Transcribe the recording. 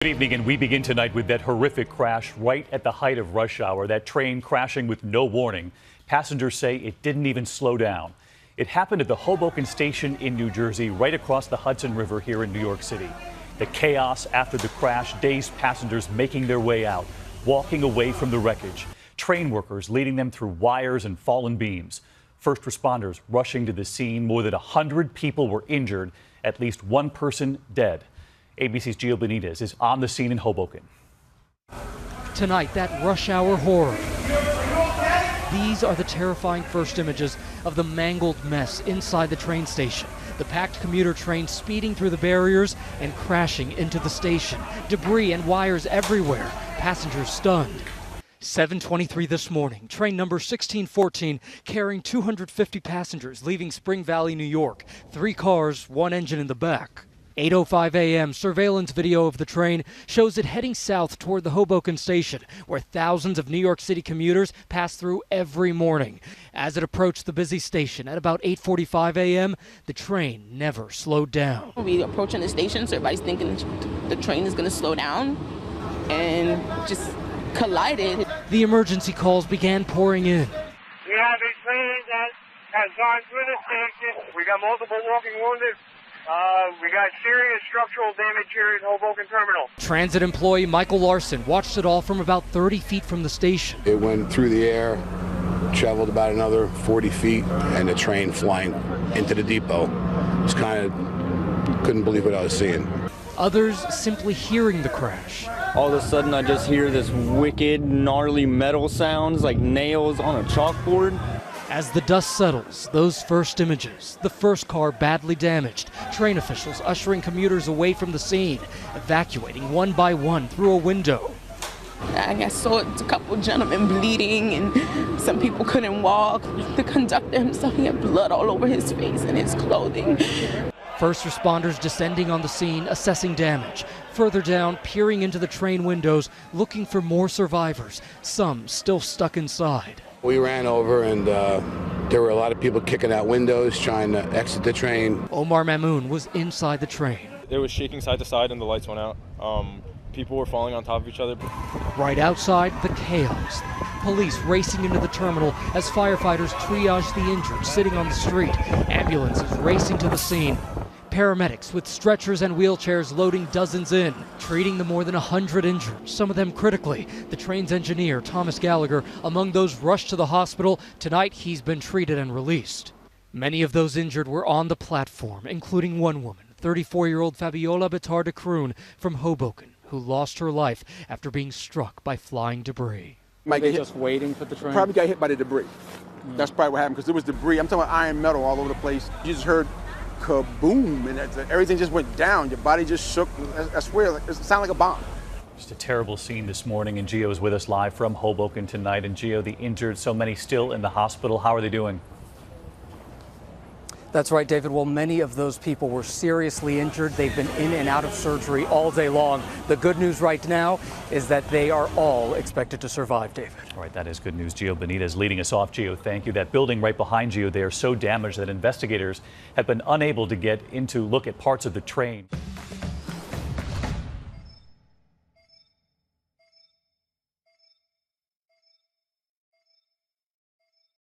Good evening, and we begin tonight with that horrific crash right at the height of rush hour. That train crashing with no warning. Passengers say it didn't even slow down. It happened at the Hoboken station in New Jersey, right across the Hudson River here in New York City. The chaos after the crash, dazed passengers making their way out, walking away from the wreckage. Train workers leading them through wires and fallen beams. First responders rushing to the scene. More than 100 people were injured, at least one person dead. ABC's Gio Benitez is on the scene in Hoboken. Tonight, that rush hour horror. These are the terrifying first images of the mangled mess inside the train station. The packed commuter train speeding through the barriers and crashing into the station. Debris and wires everywhere. Passengers stunned. 7:23 this morning, train number 1614 carrying 250 passengers leaving Spring Valley, New York. 3 cars, 1 engine in the back. 8:05 a.m. surveillance video of the train shows it heading south toward the Hoboken station, where thousands of New York City commuters pass through every morning. As it approached the busy station at about 8:45 a.m., the train never slowed down. We approaching the station, so everybody's thinking the train is going to slow down, and just collided. The emergency calls began pouring in. We have a train that has gone through the station. We got multiple walking wounded. We got serious structural damage here at Hoboken Terminal. Transit employee Michael Larson watched it all from about 30 feet from the station. It went through the air, traveled about another 40 feet, and the train flying into the depot. Just kind of couldn't believe what I was seeing. Others simply hearing the crash. All of a sudden, I just hear this wicked, gnarly metal sounds like nails on a chalkboard. As the dust settles, those first images, the first car badly damaged, train officials ushering commuters away from the scene, evacuating one by one through a window. I saw a couple gentlemen bleeding, and some people couldn't walk. The conductor himself, he had blood all over his face and his clothing. First responders descending on the scene, assessing damage. Further down, peering into the train windows, looking for more survivors, some still stuck inside. We ran over, and there were a lot of people kicking out windows, trying to exit the train. Omar Mamoon was inside the train. It was shaking side to side and the lights went out. People were falling on top of each other. Right outside, the chaos. Police racing into the terminal as firefighters triage the injured sitting on the street. Ambulances racing to the scene. Paramedics with stretchers and wheelchairs loading dozens in, treating the more than 100 injured, some of them critically. The train's engineer, Thomas Gallagher, among those rushed to the hospital. Tonight, he's been treated and released. Many of those injured were on the platform, including one woman, 34-year-old Fabiola Bitar de Kroon from Hoboken, who lost her life after being struck by flying debris. Were they just waiting for the train? Probably got hit by the debris. That's probably what happened, because there was debris. I'm talking about iron metal all over the place. You just heard kaboom, and everything just went down. Your body just shook. I swear, it sounded like a bomb. Just a terrible scene this morning, and Gio is with us live from Hoboken tonight. And Gio, the injured, so many still in the hospital. How are they doing? That's right, David. Well, many of those people were seriously injured. They've been in and out of surgery all day long. The good news right now is that they are all expected to survive, David. All right, that is good news. Gio Benitez leading us off. Gio, thank you. That building right behind you, they are so damaged that investigators have been unable to get in to look at parts of the train.